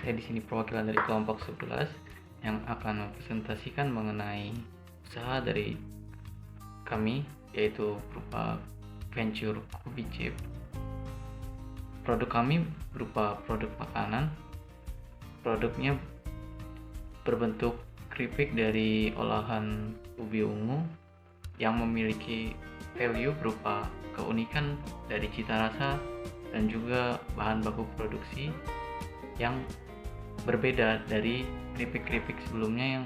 Saya di sini perwakilan dari kelompok 11 yang akan mempresentasikan mengenai usaha dari kami, yaitu berupa venture Kubi Chip. Produk kami berupa produk makanan. Produknya berbentuk keripik dari olahan ubi ungu yang memiliki value berupa keunikan dari cita rasa dan juga bahan baku produksi yang berbeda dari keripik-keripik sebelumnya yang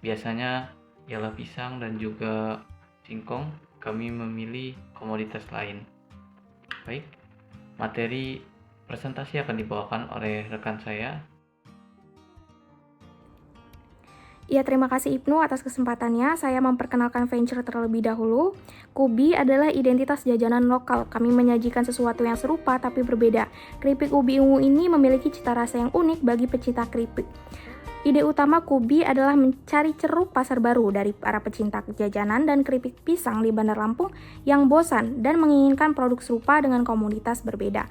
biasanya ialah pisang dan juga singkong. Kami memilih komoditas lain. Baik, materi presentasi akan dibawakan oleh rekan saya. Ya, terima kasih Ibnu atas kesempatannya. Saya memperkenalkan venture terlebih dahulu. Kubi adalah identitas jajanan lokal. Kami menyajikan sesuatu yang serupa tapi berbeda. Keripik ubi ungu ini memiliki cita rasa yang unik bagi pecinta keripik. Ide utama Kubi adalah mencari ceruk pasar baru dari para pecinta jajanan dan keripik pisang di Bandar Lampung yang bosan dan menginginkan produk serupa dengan komoditas berbeda.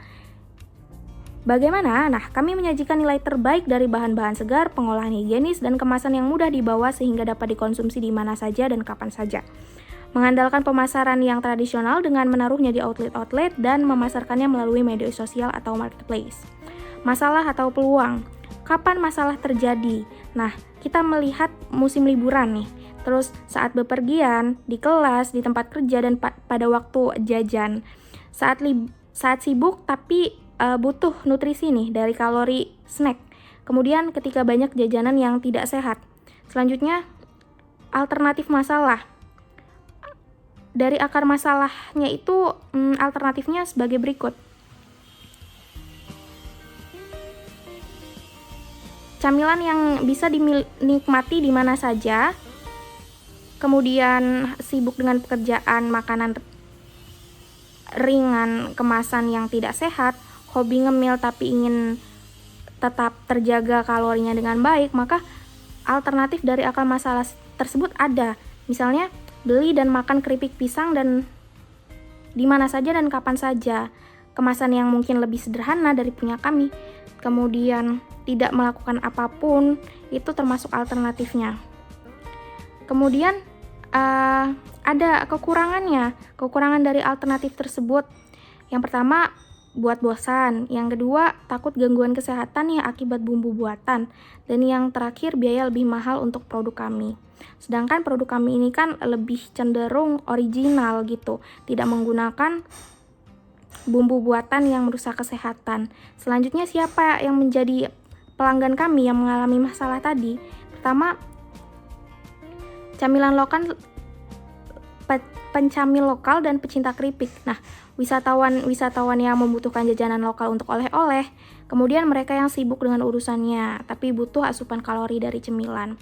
Bagaimana? Nah, kami menyajikan nilai terbaik dari bahan-bahan segar, pengolahan higienis, dan kemasan yang mudah dibawa sehingga dapat dikonsumsi di mana saja dan kapan saja. Mengandalkan pemasaran yang tradisional dengan menaruhnya di outlet-outlet dan memasarkannya melalui media sosial atau marketplace. Masalah atau peluang. Kapan masalah terjadi? Nah, kita melihat musim liburan nih. Terus saat bepergian, di kelas, di tempat kerja, dan pada waktu jajan. Saat sibuk tapi butuh nutrisi nih dari kalori snack. Kemudian ketika banyak jajanan yang tidak sehat. Selanjutnya, alternatif masalah. Dari akar masalahnya itu alternatifnya sebagai berikut. Camilan yang bisa dinikmati di mana saja. Kemudian sibuk dengan pekerjaan makanan ringan, kemasan yang tidak sehat, hobi ngemil tapi ingin tetap terjaga kalorinya dengan baik, maka alternatif dari akar masalah tersebut ada. Misalnya, beli dan makan keripik pisang dan di mana saja dan kapan saja. Kemasan yang mungkin lebih sederhana dari punya kami. Kemudian, tidak melakukan apapun, itu termasuk alternatifnya. Kemudian, ada kekurangannya. Kekurangan dari alternatif tersebut. Yang pertama, buat bosan. Yang kedua, takut gangguan kesehatan ya akibat bumbu buatan. Dan yang terakhir, biaya lebih mahal untuk produk kami. Sedangkan produk kami ini kan lebih cenderung original gitu, tidak menggunakan bumbu buatan yang merusak kesehatan. Selanjutnya, siapa yang menjadi pelanggan kami yang mengalami masalah tadi? Pertama, camilan lokal, pencamil lokal dan pecinta keripik. Nah, wisatawan yang membutuhkan jajanan lokal untuk oleh-oleh, kemudian mereka yang sibuk dengan urusannya tapi butuh asupan kalori dari cemilan.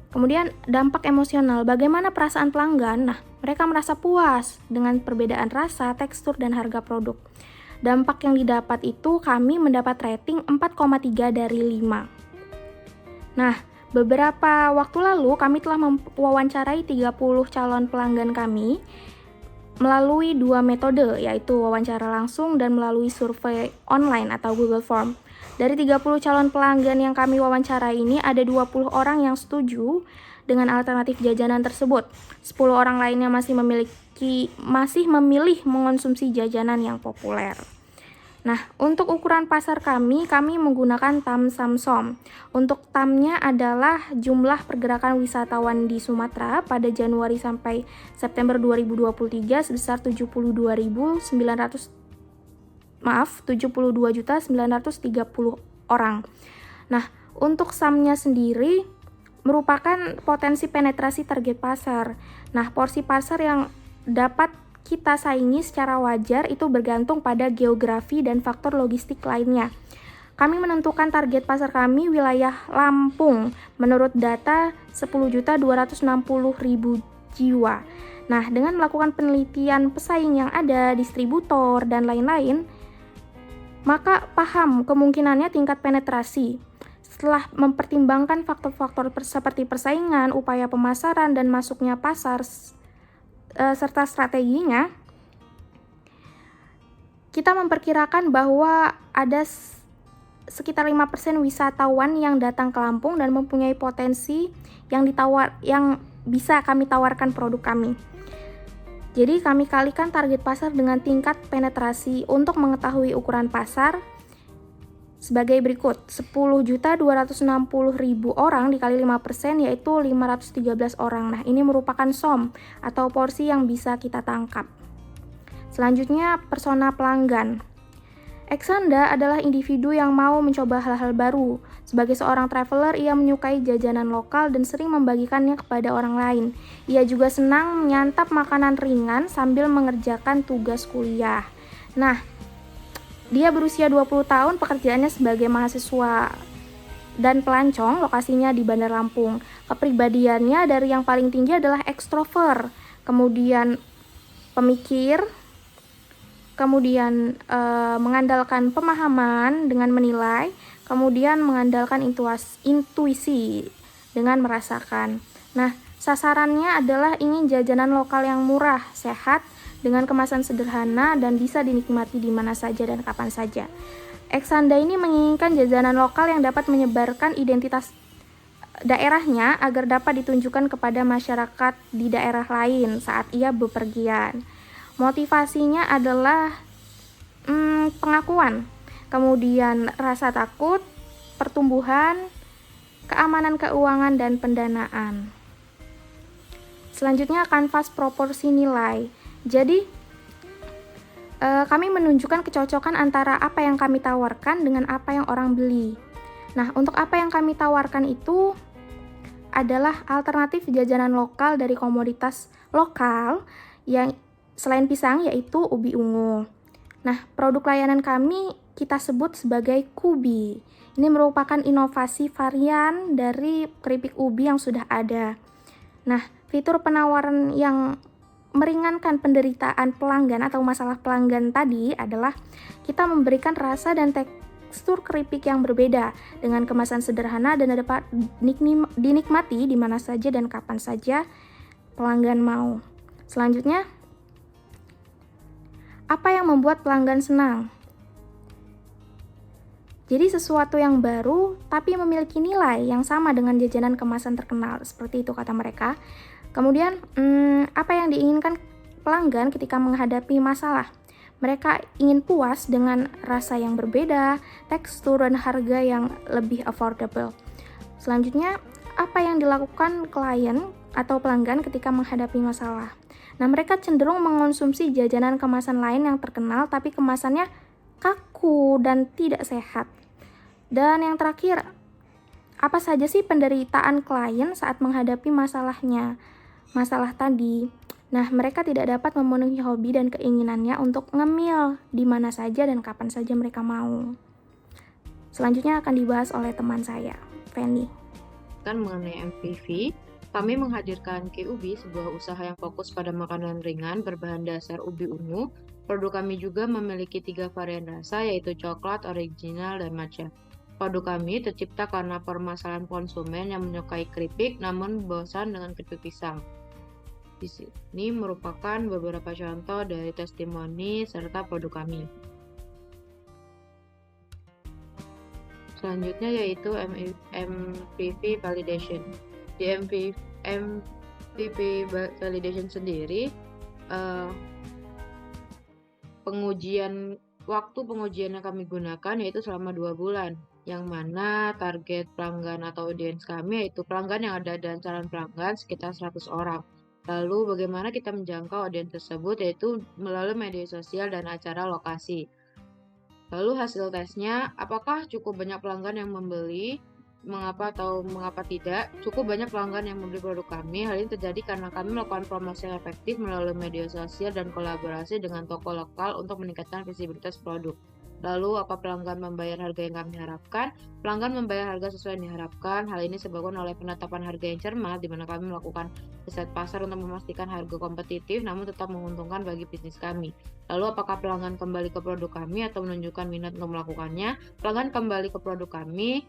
Kemudian dampak emosional, bagaimana perasaan pelanggan? Nah, mereka merasa puas dengan perbedaan rasa, tekstur, dan harga produk. Dampak yang didapat itu kami mendapat rating 4,3 dari 5. Nah, beberapa waktu lalu kami telah mewawancarai 30 calon pelanggan kami melalui 2 metode, yaitu wawancara langsung dan melalui survei online atau Google Form. Dari 30 calon pelanggan yang kami wawancarai ini, ada 20 orang yang setuju dengan alternatif jajanan tersebut. 10 orang lainnya masih memilih mengonsumsi jajanan yang populer. Nah, untuk ukuran pasar kami menggunakan TAM Samsom. Untuk TAM-nya analah jumlah pergerakan wisatawan di Sumatera pada Januari sampai September 2023 sebesar 72.930 orang. Nah, untuk SAM-nya sendiri merupakan potensi penetrasi target pasar. Nah, porsi pasar yang dapat kita saingi secara wajar itu bergantung pada geografi dan faktor logistik lainnya. Kami menentukan target pasar kami wilayah Lampung menurut data 10.260.000 jiwa. Nah, dengan melakukan penelitian pesaing yang ada, distributor, dan lain-lain, maka paham kemungkinannya tingkat penetrasi. Setelah mempertimbangkan faktor-faktor seperti persaingan, upaya pemasaran, dan masuknya pasar, serta strateginya, kita memperkirakan bahwa ada sekitar 5% wisatawan yang datang ke Lampung dan mempunyai potensi yang bisa kami tawarkan produk kami. Jadi kami kalikan target pasar dengan tingkat penetrasi. Untuk mengetahui ukuran pasar sebagai berikut: 10.260.000 orang dikali 5% yaitu 513 orang. Nah, ini merupakan SOM atau porsi yang bisa kita tangkap. Selanjutnya, persona pelanggan. Eksanda adalah individu yang mau mencoba hal-hal baru. Sebagai seorang traveler, ia menyukai jajanan lokal dan sering membagikannya kepada orang lain. Ia juga senang menyantap makanan ringan sambil mengerjakan tugas kuliah. Nah, dia berusia 20 tahun, pekerjaannya sebagai mahasiswa dan pelancong, lokasinya di Bandar Lampung. Kepribadiannya dari yang paling tinggi adalah ekstrovert, kemudian pemikir, kemudian mengandalkan pemahaman dengan menilai, kemudian mengandalkan intuisi dengan merasakan. Nah, sasarannya adalah ingin jajanan lokal yang murah, sehat, dengan kemasan sederhana dan bisa dinikmati di mana saja dan kapan saja. Eksanda ini menginginkan jajanan lokal yang dapat menyebarkan identitas daerahnya agar dapat ditunjukkan kepada masyarakat di daerah lain saat ia bepergian. Motivasinya adalah pengakuan, kemudian rasa takut, pertumbuhan, keamanan keuangan, dan pendanaan. Selanjutnya, kanvas proporsi nilai. Jadi, kami menunjukkan kecocokan antara apa yang kami tawarkan dengan apa yang orang beli. Nah, untuk apa yang kami tawarkan itu adalah alternatif jajanan lokal dari komoditas lokal yang selain pisang, yaitu ubi ungu. Nah, produk layanan kami kita sebut sebagai Kubi. Ini merupakan inovasi varian dari keripik ubi yang sudah ada. Nah, fitur penawaran yang meringankan penderitaan pelanggan atau masalah pelanggan tadi adalah kita memberikan rasa dan tekstur keripik yang berbeda dengan kemasan sederhana dan dapat dinikmati di mana saja dan kapan saja pelanggan mau. Selanjutnya, apa yang membuat pelanggan senang? Jadi sesuatu yang baru tapi memiliki nilai yang sama dengan jajanan kemasan terkenal, seperti itu kata mereka. Kemudian, apa yang diinginkan pelanggan ketika menghadapi masalah? Mereka ingin puas dengan rasa yang berbeda, tekstur dan harga yang lebih affordable. Selanjutnya, apa yang dilakukan klien atau pelanggan ketika menghadapi masalah? Nah, mereka cenderung mengonsumsi jajanan kemasan lain yang terkenal tapi kemasannya kaku dan tidak sehat. Dan yang terakhir, apa saja sih penderitaan klien saat menghadapi masalah tadi? Nah, mereka tidak dapat memenuhi hobi dan keinginannya untuk ngemil di mana saja dan kapan saja mereka mau. Selanjutnya akan dibahas oleh teman saya, Fanny. Mengenai MPV, kami menghadirkan KUB, sebuah usaha yang fokus pada makanan ringan berbahan dasar ubi ungu. Produk kami juga memiliki 3 varian rasa, yaitu coklat, original, dan matcha. Produk kami tercipta karena permasalahan konsumen yang menyukai keripik namun bosan dengan keripik pisang. Di sini merupakan beberapa contoh dari testimoni serta produk kami. Selanjutnya yaitu MPV validation. Di MPV validation sendiri, waktu pengujian yang kami gunakan yaitu selama 2 bulan, yang mana target pelanggan atau audiens kami yaitu pelanggan yang ada dan calon pelanggan sekitar 100 orang. Lalu bagaimana kita menjangkau audiens tersebut, yaitu melalui media sosial dan acara lokasi. Lalu hasil tesnya, apakah cukup banyak pelanggan yang membeli? Mengapa tidak? Cukup banyak pelanggan yang membeli produk kami. Hal ini terjadi karena kami melakukan promosi yang efektif melalui media sosial dan kolaborasi dengan toko lokal untuk meningkatkan visibilitas produk. Lalu, apa pelanggan membayar harga yang kami harapkan? Pelanggan membayar harga sesuai yang diharapkan. Hal ini disebabkan oleh penetapan harga yang cermat, di mana kami melakukan riset pasar untuk memastikan harga kompetitif namun tetap menguntungkan bagi bisnis kami. Lalu, apakah pelanggan kembali ke produk kami atau menunjukkan minat untuk melakukannya? Pelanggan kembali ke produk kami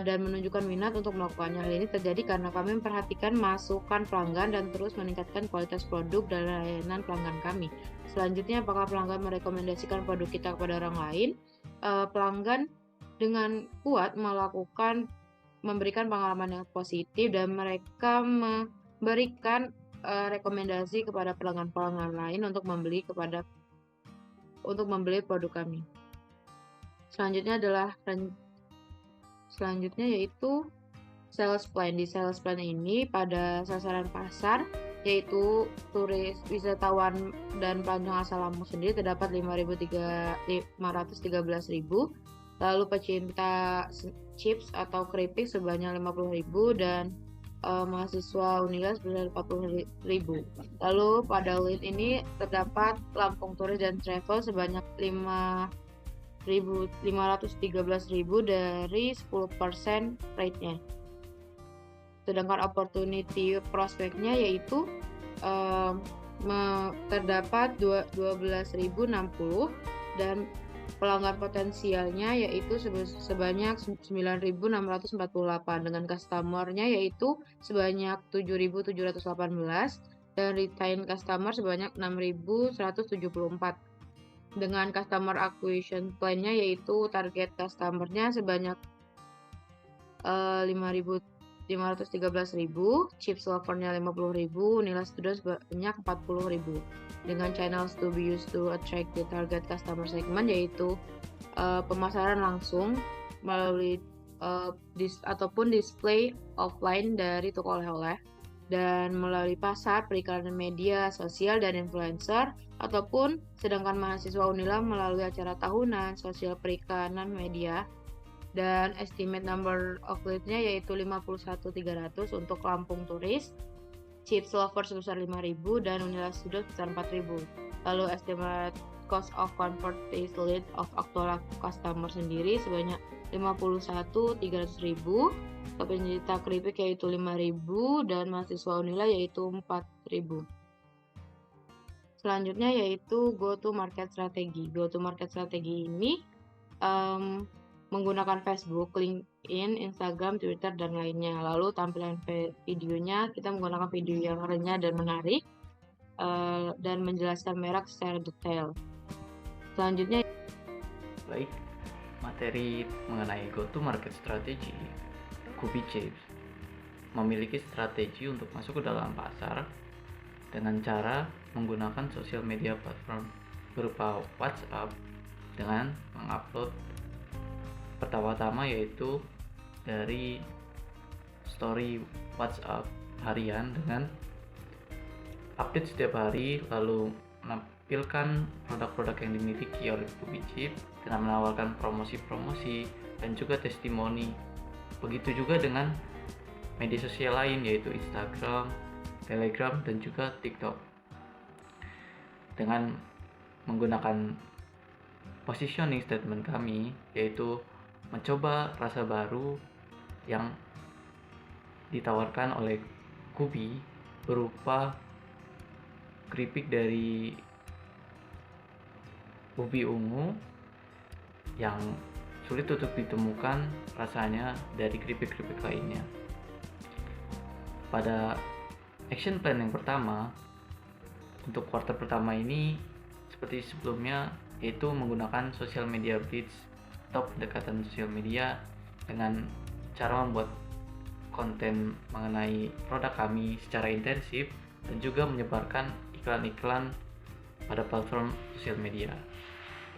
dan menunjukkan minat untuk melakukannya. Hal ini terjadi karena kami memperhatikan masukan pelanggan dan terus meningkatkan kualitas produk dan layanan pelanggan kami. Selanjutnya, apakah pelanggan merekomendasikan produk kita kepada orang lain? Pelanggan dengan kuat memberikan pengalaman yang positif dan mereka memberikan rekomendasi kepada pelanggan-pelanggan lain untuk membeli produk kami. Selanjutnya yaitu sales plan. Di sales plan ini pada sasaran pasar yaitu turis, wisatawan dan pelancong asal Lampung sendiri terdapat 513.000, lalu pecinta chips atau keripik sebanyak 50.000 dan mahasiswa Unila sebesar 40.000. Lalu pada lead ini terdapat Lampung Turis dan Travel sebanyak 513.000 dari 10% rate-nya. Sedangkan opportunity prospeknya yaitu terdapat 12.060 dan pelanggan potensialnya yaitu sebanyak 9.648 dengan customer-nya yaitu sebanyak 7.718 dan retain customer sebanyak 6.174 dengan customer acquisition plan-nya yaitu target customer-nya sebanyak 513.000, chips lover-nya 50.000, nilai student sebanyak 40.000 dengan channels to be used to attract the target customer segment yaitu pemasaran langsung melalui ataupun display offline dari toko oleh-oleh dan melalui pasar, periklanan media sosial dan influencer ataupun sedangkan mahasiswa Unila melalui acara tahunan, sosial periklanan media dan estimate number of lead-nya yaitu 51.300 untuk Lampung Turis, chips lover sebesar 5.000 dan Unila Student sebesar 4.000. Lalu estimate cost of convert this lead of actual customer sendiri sebanyak 51.300.000, pecinta keripik yaitu 5.000 dan mahasiswa Unila yaitu 4.000. Selanjutnya yaitu go to market strategi. Go to market strategi ini menggunakan Facebook, LinkedIn, Instagram, Twitter, dan lainnya. Lalu tampilan videonya kita menggunakan video yang renyah dan menarik dan menjelaskan merek secara detail. Selanjutnya, Baik, materi mengenai go to market strategy, Kubi Chips memiliki strategi untuk masuk ke dalam pasar dengan cara menggunakan sosial media platform berupa WhatsApp dengan mengupload pertama-tama yaitu dari story WhatsApp harian dengan update setiap hari, lalu menampilkan produk-produk yang dimiliki oleh Kubi Chips dengan menawarkan promosi-promosi dan juga testimoni. Begitu juga dengan media sosial lain yaitu Instagram, Telegram, dan juga TikTok. Dengan menggunakan positioning statement kami yaitu mencoba rasa baru yang ditawarkan oleh Kubi berupa keripik dari ubi ungu yang sulit untuk ditemukan rasanya dari keripik-keripik lainnya. Pada action plan yang pertama untuk kuartal pertama ini seperti sebelumnya yaitu menggunakan social media blitz atau pendekatan sosial media dengan cara membuat konten mengenai produk kami secara intensif dan juga menyebarkan iklan-iklan pada platform sosial media.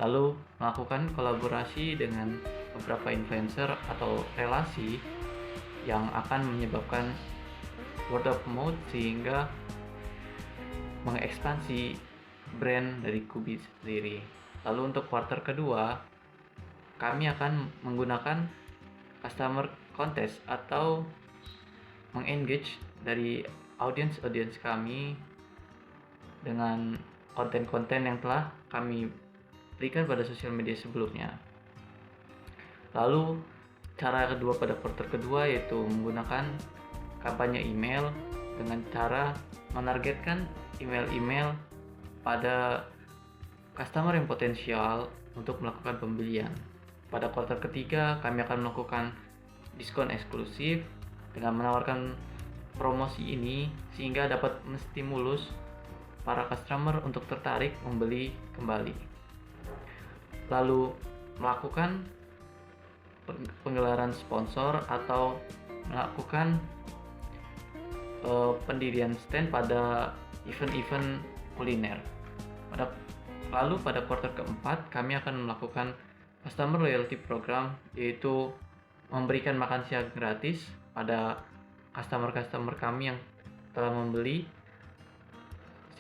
Lalu melakukan kolaborasi dengan beberapa influencer atau relasi yang akan menyebabkan word of mouth sehingga mengekspansi brand dari Kubi sendiri. Lalu untuk kuartal kedua kami akan menggunakan customer contest atau mengengage dari audiens kami dengan konten-konten yang telah kami berikan pada sosial media sebelumnya. Lalu cara kedua pada kuartal kedua yaitu menggunakan kampanye email dengan cara menargetkan email-email pada customer yang potensial untuk melakukan pembelian. Pada kuartal ketiga, kami akan melakukan diskon eksklusif dengan menawarkan promosi ini sehingga dapat menstimulus para customer untuk tertarik membeli kembali. Lalu melakukan penggelaran sponsor atau melakukan pendirian stand pada event-event kuliner. Lalu pada kuartal keempat kami akan melakukan customer loyalty program, yaitu memberikan makan siang gratis pada customer kami yang telah membeli,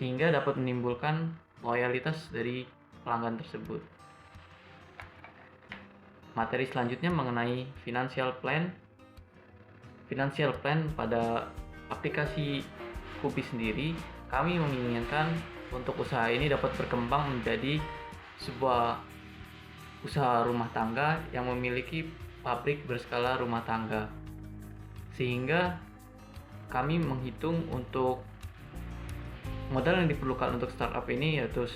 sehingga dapat menimbulkan loyalitas dari pelanggan tersebut. Materi selanjutnya mengenai financial plan. Financial plan pada aplikasi Kubi sendiri, kami menginginkan untuk usaha ini dapat berkembang menjadi sebuah usaha rumah tangga yang memiliki pabrik berskala rumah tangga, sehingga kami menghitung untuk modal yang diperlukan untuk startup ini yaitu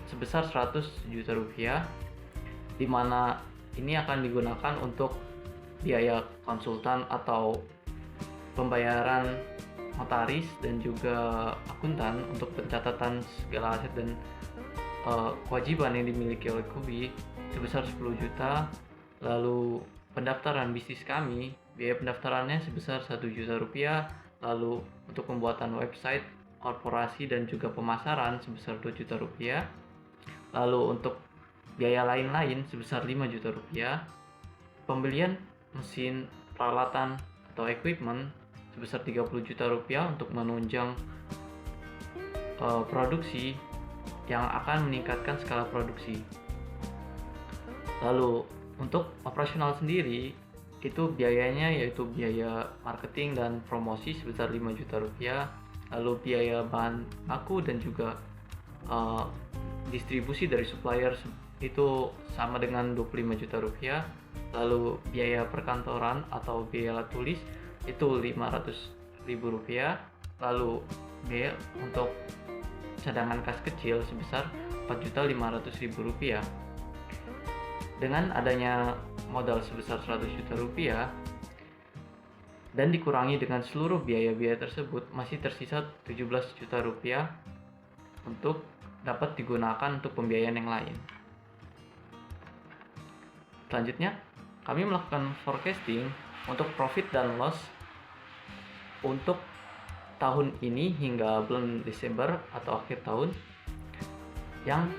sebesar 100 juta rupiah, di mana ini akan digunakan untuk biaya konsultan atau pembayaran notaris dan juga akuntan untuk pencatatan segala aset dan kewajiban yang dimiliki oleh Kubi sebesar 10 juta. Lalu pendaftaran bisnis kami, biaya pendaftarannya sebesar 1 juta rupiah. Lalu untuk pembuatan website, korporasi dan juga pemasaran sebesar 2 juta rupiah. Lalu untuk biaya lain-lain sebesar 5 juta rupiah. Pembelian mesin, peralatan atau equipment sebesar 30 juta rupiah untuk menunjang produksi yang akan meningkatkan skala produksi. Lalu untuk operasional sendiri itu biayanya yaitu biaya marketing dan promosi sebesar 5 juta rupiah, lalu biaya bahan baku dan juga distribusi dari supplier itu sama dengan 25 juta rupiah, lalu biaya perkantoran atau biaya alat tulis itu 500.000 rupiah, lalu biaya untuk cadangan kas kecil sebesar 4.500.000 rupiah. Dengan adanya modal sebesar 100 juta rupiah dan dikurangi dengan seluruh biaya-biaya tersebut, masih tersisa 17 juta rupiah untuk dapat digunakan untuk pembiayaan yang lain. Selanjutnya, kami melakukan forecasting untuk profit dan loss untuk tahun ini hingga bulan Desember atau akhir tahun, yang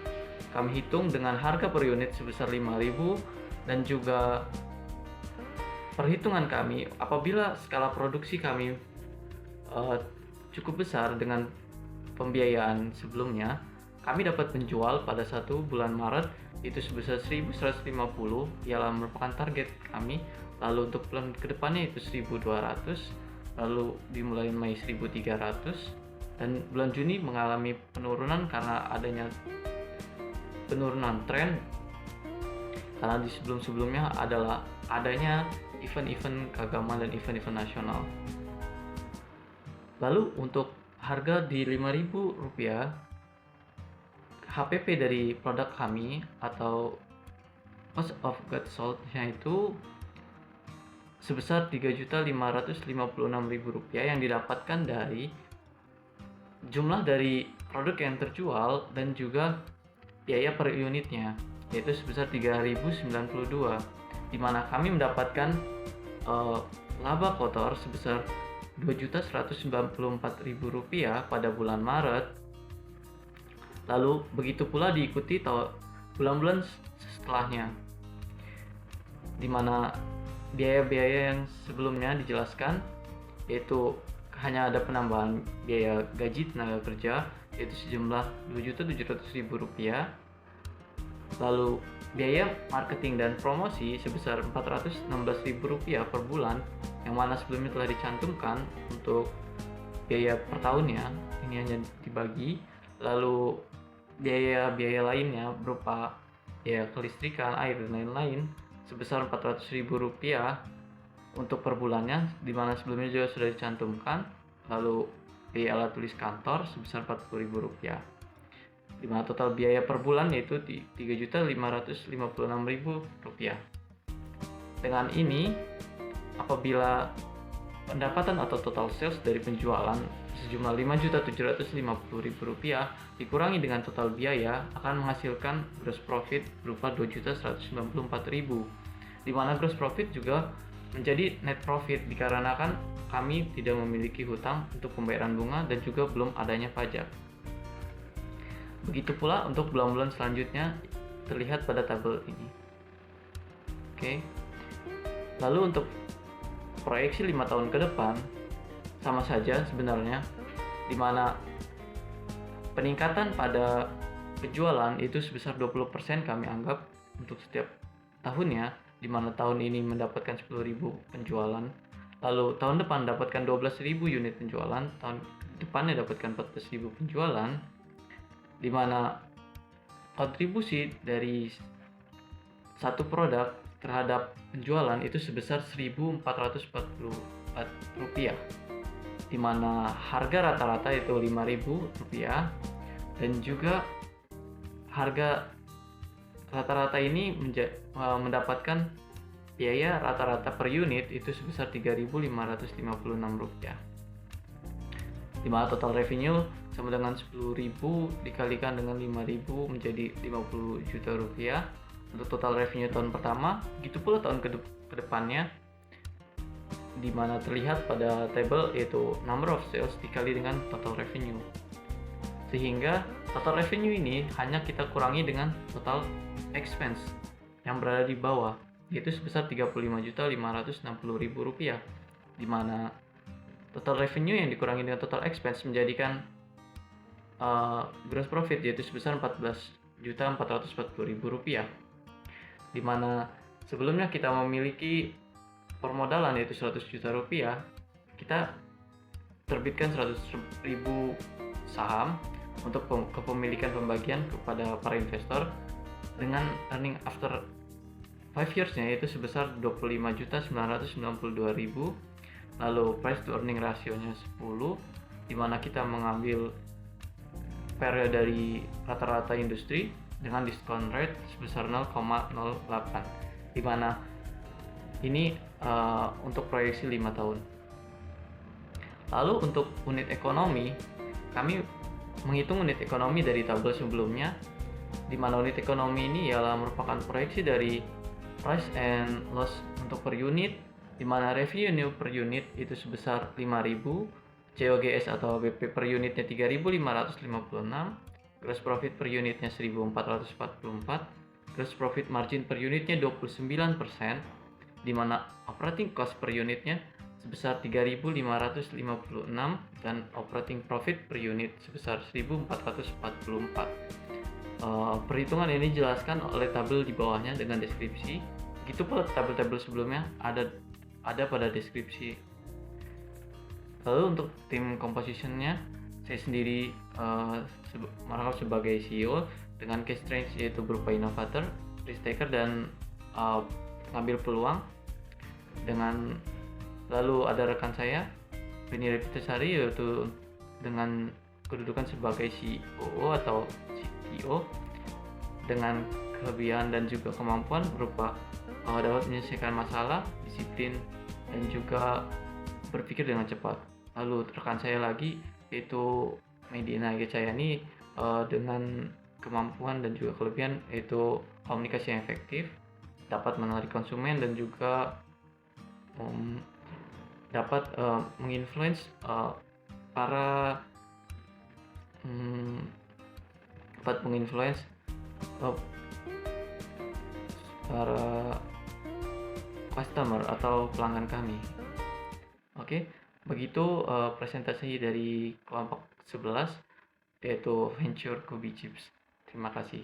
kami hitung dengan harga per unit sebesar 5.000, dan juga perhitungan kami apabila skala produksi kami cukup besar dengan pembiayaan sebelumnya, kami dapat menjual pada 1 bulan Maret itu sebesar 1.150, ialah merupakan target kami. Lalu untuk bulan kedepannya itu 1.200, lalu dimulai Mei 1.300, dan bulan Juni mengalami penurunan karena adanya penurunan tren, karena di sebelumnya adalah adanya event-event keagamaan dan event-event nasional. Lalu untuk harga di 5.000 rupiah, HPP dari produk kami atau cost of goods sold-nya itu sebesar 3.556.000 rupiah yang didapatkan dari jumlah dari produk yang terjual dan juga biaya per unitnya, yaitu sebesar 3.092, di mana kami mendapatkan laba kotor sebesar 2.194.000 rupiah pada bulan Maret. Lalu begitu pula diikuti bulan-bulan setelahnya, di mana biaya-biaya yang sebelumnya dijelaskan, yaitu hanya ada penambahan biaya gaji tenaga kerja yaitu sejumlah 2.700.000 rupiah, lalu biaya marketing dan promosi sebesar 416.000 rupiah per bulan, yang mana sebelumnya telah dicantumkan untuk biaya per tahunnya, ini hanya dibagi. Lalu biaya-biaya lainnya berupa biaya kelistrikan, air dan lain-lain sebesar 400.000 rupiah untuk per bulannya, di mana sebelumnya juga sudah dicantumkan. Lalu biaya alat tulis kantor sebesar 40.000 rupiah, di mana total biaya per bulan yaitu 3.556.000 rupiah. Dengan ini, apabila pendapatan atau total sales dari penjualan sejumlah 5.750.000 rupiah dikurangi dengan total biaya, akan menghasilkan gross profit berupa 2.194.000. di mana gross profit juga menjadi net profit dikarenakan kami tidak memiliki hutang untuk pembayaran bunga dan juga belum adanya pajak. Begitu pula untuk bulan-bulan selanjutnya terlihat pada tabel ini. Oke. Lalu untuk proyeksi 5 tahun ke depan sama saja sebenarnya, di mana peningkatan pada penjualan itu sebesar 20% kami anggap untuk setiap tahunnya, di mana tahun ini mendapatkan 10.000 penjualan, lalu tahun depan dapatkan 12.000 unit penjualan, tahun depannya dapatkan 14.000 penjualan, di mana kontribusi dari satu produk terhadap penjualan itu sebesar Rp1.444, di mana harga rata-rata itu Rp5.000 dan juga harga rata-rata ini mendapatkan biaya rata-rata per unit itu sebesar Rp3.556, di mana total revenue sama dengan 10.000 dikalikan dengan 5.000 menjadi Rp50 juta untuk total revenue tahun pertama. Begitu pula tahun ke depannya, di mana terlihat pada table yaitu number of sales dikali dengan total revenue, sehingga total revenue ini hanya kita kurangi dengan total expense yang berada di bawah, yaitu sebesar Rp35.560.000, di mana total revenue yang dikurangi dengan total expense menjadikan gross profit yaitu sebesar Rp14.440.000, di mana sebelumnya kita memiliki permodalan yaitu Rp100 juta, kita terbitkan 100.000 saham untuk kepemilikan pembagian kepada para investor dengan earning after 5 years-nya itu sebesar Rp25.992.000, lalu price to earning ratio-nya 10, di mana kita mengambil periode dari rata-rata industri dengan discount rate sebesar 0,08, di mana ini untuk proyeksi 5 tahun. Lalu untuk unit ekonomi, kami menghitung unit ekonomi dari tabel sebelumnya, di mana unit ekonomi ini ialah merupakan proyeksi dari price and loss untuk per unit, di mana revenue per unit itu sebesar 5.000, COGS atau BP per unitnya 3.556, gross profit per unitnya 1.444, gross profit margin per unitnya 29%, di mana operating cost per unitnya sebesar 3.556 dan operating profit per unit sebesar 1.444. Perhitungan ini dijelaskan oleh tabel di bawahnya dengan deskripsi. Begitu pula tabel-tabel sebelumnya ada pada deskripsi. Lalu untuk tim compositionnya, saya sendiri merangkap sebagai CEO dengan key strengths yaitu berupa inovator, risk taker, dan ngambil peluang. Lalu ada rekan saya, Beni Repitasari, yaitu dengan kedudukan sebagai COO atau CTO dengan kelebihan dan juga kemampuan berupa dapat menyelesaikan masalah, disiplin, dan juga berpikir dengan cepat. Lalu rekan saya lagi yaitu Medina Gecayani dengan kemampuan dan juga kelebihan yaitu komunikasi yang efektif, dapat menarik konsumen, dan juga dapat menginfluence para customer atau pelanggan kami. Oke, begitu presentasi dari kelompok 11 yaitu Venture Kubi Chips. Terima kasih.